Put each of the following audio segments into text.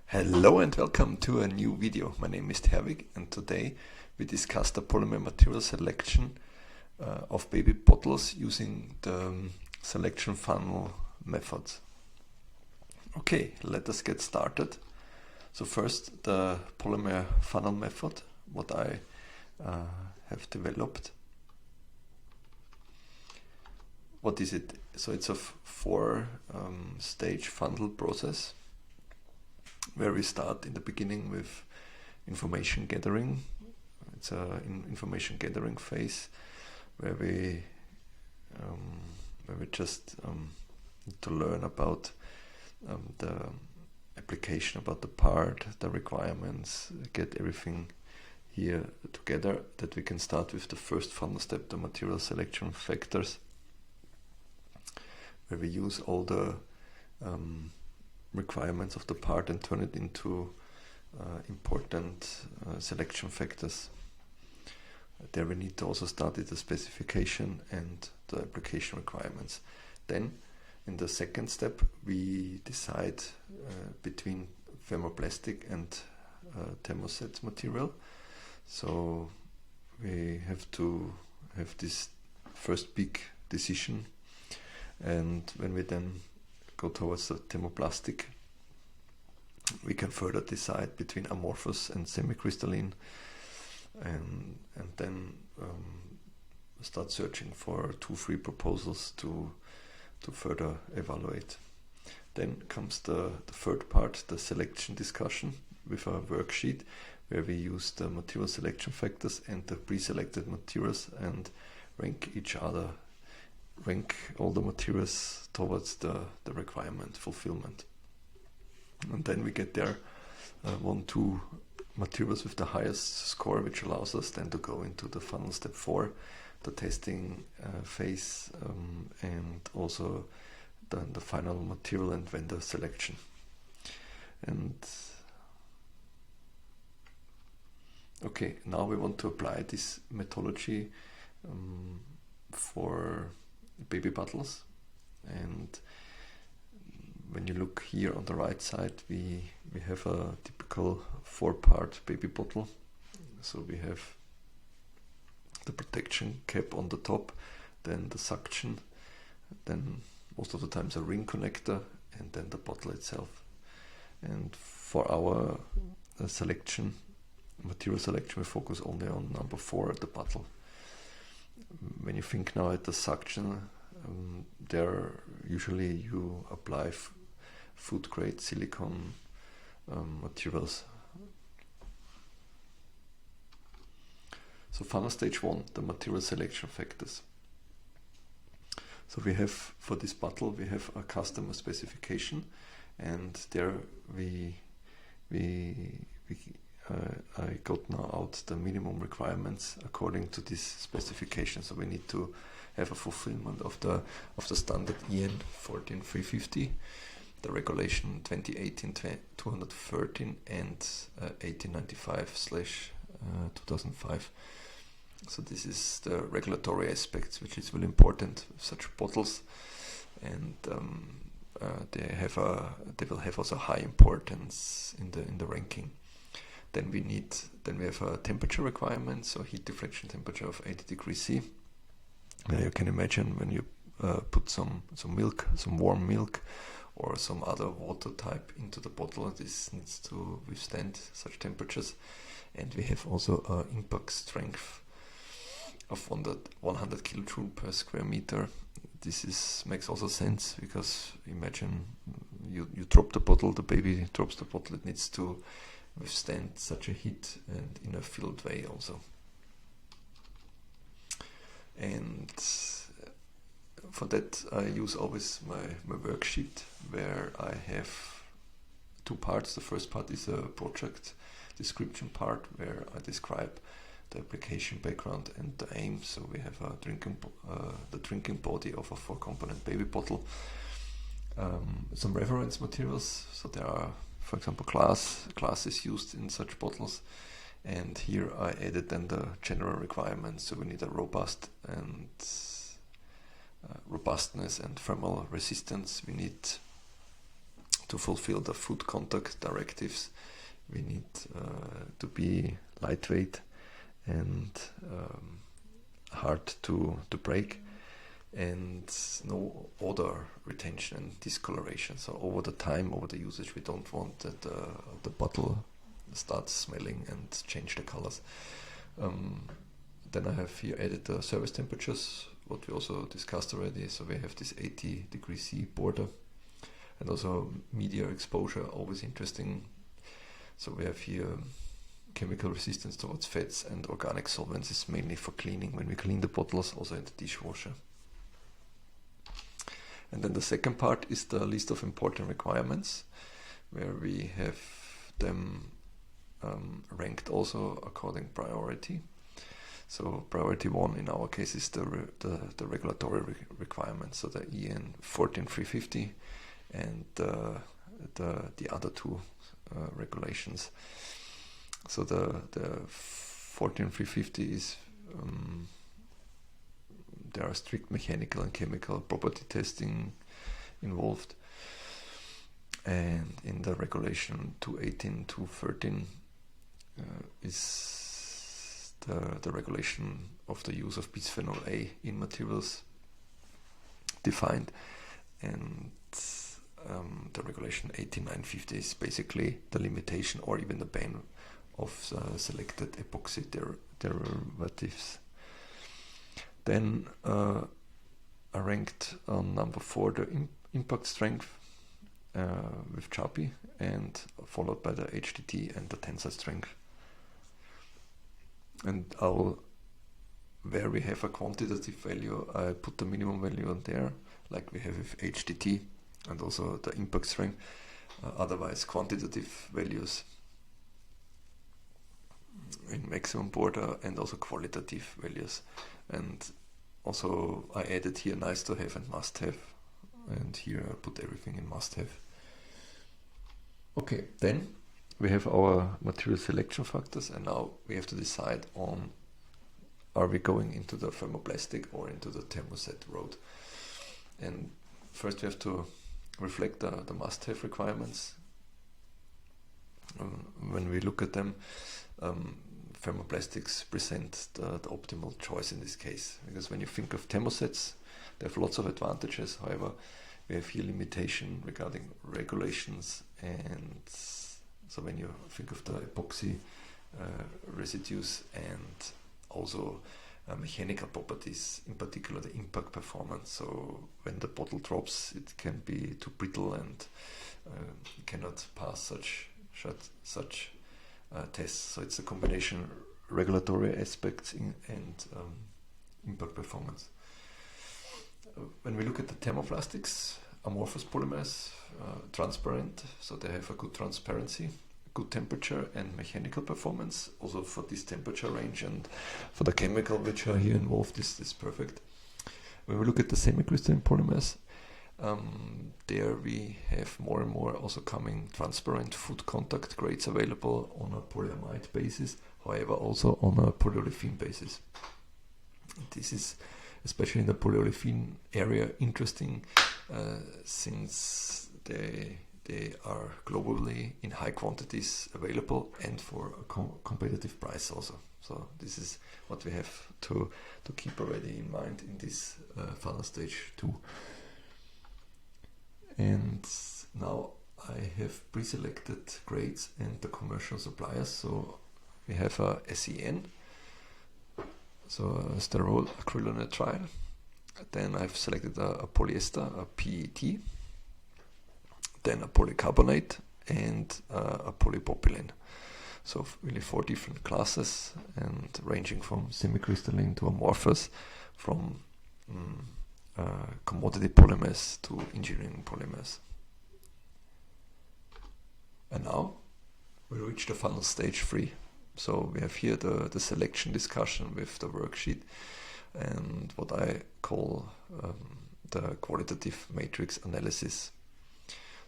Hello and welcome to a new video. My name is Herwig and today we discuss the polymer material selection of baby bottles using the selection funnel method. Okay, let us get started. So first, the polymer funnel method, what I have developed. What is it? So it's a four-stage funnel process, where we start in the beginning with information gathering. It's an information gathering phase where we just need to learn about the application, about the part, the requirements, get everything here together, that we can start with the first funnel step, the material selection factors, where we use all the requirements of the part and turn it into important selection factors. There we need to also start with the specification and the application requirements. Then in the second step we decide between thermoplastic and thermoset material. So we have to have this first big decision, and when we then go towards the thermoplastic, we can further decide between amorphous and semi-crystalline, and then start searching for 2-3 proposals to further evaluate. Then comes the third part, the selection discussion, with a worksheet where we use the material selection factors and the pre-selected materials and rank all the materials towards the requirement fulfillment. And then we get there 1-2 materials with the highest score, which allows us then to go into the funnel step 4, the testing phase, and also the final material and vendor selection. And okay, now we want to apply this methodology for baby bottles. And when you look here on the right side, we have a typical 4-part baby bottle. So we have the protection cap on the top, then the suction, then most of the times a ring connector, and then the bottle itself. And for our material selection, we focus only on number 4, the bottle. When you think now at the suction, there usually you apply food grade silicone materials. So funnel stage 1, the material selection factors. So we have, for this bottle, we have a customer specification, and there I got now out the minimum requirements according to this specification. So we need to have a fulfillment of the standard EN 14350, the regulation 2018-213 and 1895/2005. So this is the regulatory aspects, which is really important with such bottles, and they will have also high importance in the ranking. Then we have a temperature requirement, so heat diffraction temperature of 80 degrees C. You can imagine when you put some milk, some warm milk, or some other water type into the bottle, this needs to withstand such temperatures. And we have also an impact strength of 100 kilojoule per square meter. This makes also sense, because imagine you drop the bottle, the baby drops the bottle, it needs to withstand such a heat, and in a filled way also. And for that I use always my worksheet, where I have 2 parts. The first part is a project description part, where I describe the application background and the aim. So we have the drinking body of a 4-component baby bottle, some reference materials. So there are, for example, glass is used in such bottles, and here I added then the general requirements. So we need a robustness and thermal resistance. We need to fulfill the food contact directives, we need to be lightweight and hard to break, and no odor retention and discoloration. So over the time, over the usage, we don't want that the bottle starts smelling and change the colors. Then I have here added the service temperatures, what we also discussed already. So we have this 80 degrees C border, and also media exposure, always interesting. So we have here chemical resistance towards fats and organic solvents is mainly for cleaning, when we clean the bottles, also in the dishwasher. And then the second part is the list of important requirements, where we have them ranked also according priority. So priority 1 in our case is the regulatory requirements, so the EN 14350 and the other two regulations. So the 14350 is there are strict mechanical and chemical property testing involved, and in the regulation 218 213 is the regulation of the use of bisphenol A in materials defined, and the regulation 18950 is basically the limitation or even the ban of selected epoxy derivatives. Then I ranked on number 4 the impact strength with Chapi, and followed by the HDT and the tensile strength. And where we have a quantitative value, I put the minimum value on there, like we have with HDT, and also the impact strength. Otherwise, quantitative values in maximum border, and also qualitative values. And also I added here nice to have and must have, and here I put everything in must have. Okay, then we have our material selection factors, and now we have to decide on, are we going into the thermoplastic or into the thermoset road. And first we have to reflect the must have requirements. When we look at them, thermoplastics present the optimal choice in this case, because when you think of thermosets, they have lots of advantages. However, we have here limitation regarding regulations, and so when you think of the epoxy residues and also mechanical properties, in particular the impact performance. So when the bottle drops, it can be too brittle and cannot pass such tests. So it's a combination regulatory aspects and impact performance. When we look at the thermoplastics, amorphous polymers, transparent, so they have a good transparency, good temperature and mechanical performance. Also for this temperature range and for the chemical which are here involved, this is perfect. When we look at the semi-crystalline polymers, there we have more and more also coming transparent food contact grades available on a polyamide basis, however also on a polyolefin basis. This is especially in the polyolefin area interesting, since they are globally in high quantities available and for a competitive price also. So this is what we have to keep already in mind in this final stage too. And now I have pre-selected grades and the commercial suppliers. So we have a SEN, so a sterol acrylonitrile. Then I've selected a polyester, a PET, then a polycarbonate, and a polypropylene. So really 4 different classes, and ranging from semi-crystalline to amorphous, from commodity polymers to engineering polymers. And now we reach the final stage 3. So we have here the selection discussion with the worksheet and what I call the qualitative matrix analysis.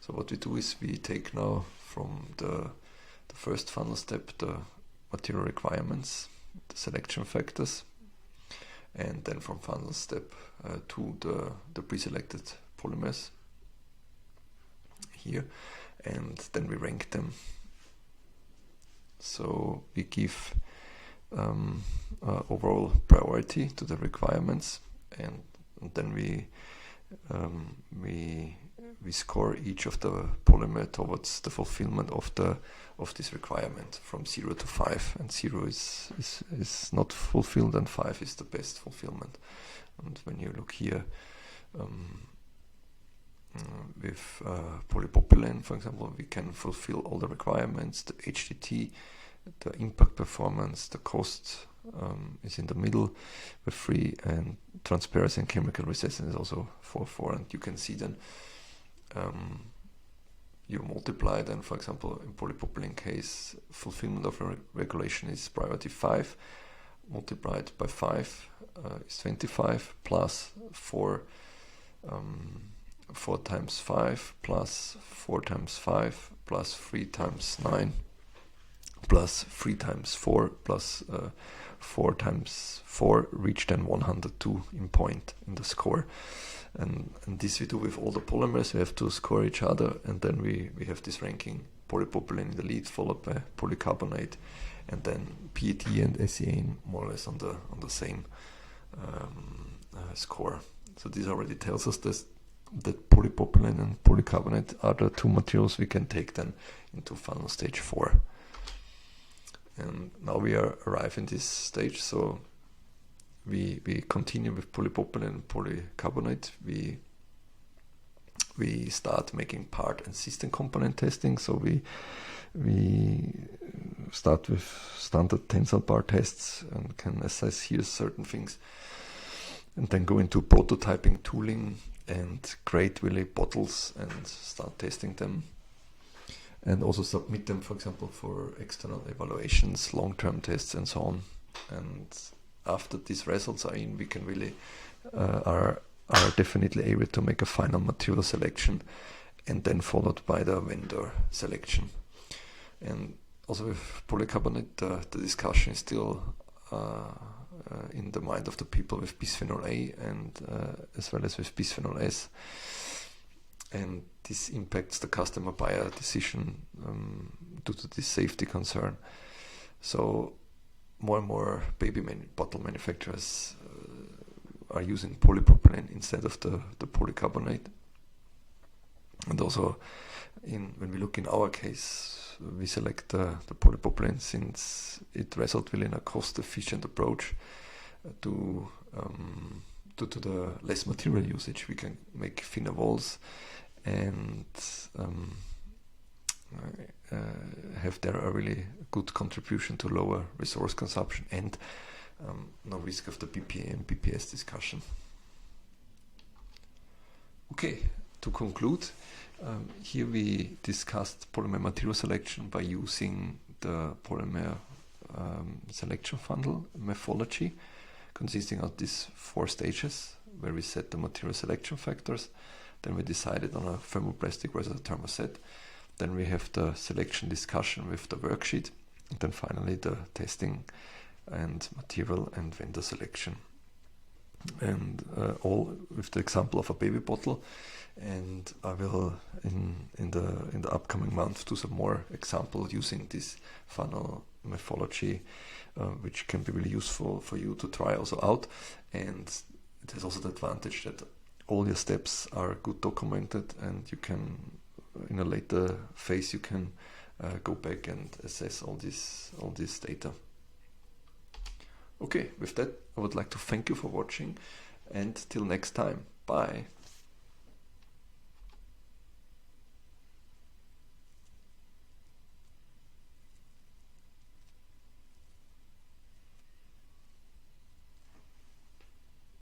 So what we do is we take now from the first final step the material requirements, the selection factors, and then from final step 2 the pre-selected polymers. here, and then we rank them. So we give overall priority to the requirements, and then we score each of the polymer towards the fulfillment of this requirement from 0 to 5, and 0 is not fulfilled and 5 is the best fulfillment. And when you look here with polypropylene, for example, we can fulfill all the requirements, the HDT, the impact performance, the cost is in the middle with 3, and transparency and chemical resistance is also 4. And you can see then you multiply then, for example, in polypropylene case, fulfillment of regulation is priority 5, multiplied by 5 is 25, plus 4 times 5, plus 4 times 5, plus 3 times 9, plus 3 times 4, plus 4 times 4, reach then 102 in point in the score. And this we do with all the polymers. We have to score each other, and then we have this ranking: polypropylene in the lead, followed by polycarbonate, and then PET and SEA more or less on the same score. So this already tells us that polypropylene and polycarbonate are the two materials we can take then into final stage 4. And now we are arriving in this stage, so we continue with polypropylene and polycarbonate. We start making part and system component testing. So we start with standard tensile bar tests and can assess here certain things, and then go into prototyping, tooling, and create really bottles and start testing them, and also submit them, for example, for external evaluations, long-term tests, and so on. And after these results are in, we can really are definitely able to make a final material selection, and then followed by the vendor selection. And also with polycarbonate, the discussion is still in the mind of the people with bisphenol A and as well as with bisphenol S. And this impacts the customer buyer decision due to this safety concern. So more and more baby bottle manufacturers are using polypropylene instead of the polycarbonate. And also when we look in our case, we select the polypropylene since it results really in a cost-efficient approach due to the less material usage. We can make thinner walls and have there a really good contribution to lower resource consumption and no risk of the BPA and BPS discussion. Okay, to conclude, here we discussed polymer material selection by using the Polymer Selection Funnel methodology, consisting of these 4 stages, where we set the material selection factors. Then we decided on a thermoplastic versus a thermoset. Then we have the selection discussion with the worksheet. And then finally the testing and material and vendor selection. And all with the example of a baby bottle. And I will in the upcoming month do some more examples using this funnel methodology, which can be really useful for you to try also out. And it has also the advantage that all your steps are good documented, and you can, in a later phase, you can go back and assess all this data. Okay, with that, I would like to thank you for watching, and till next time, bye.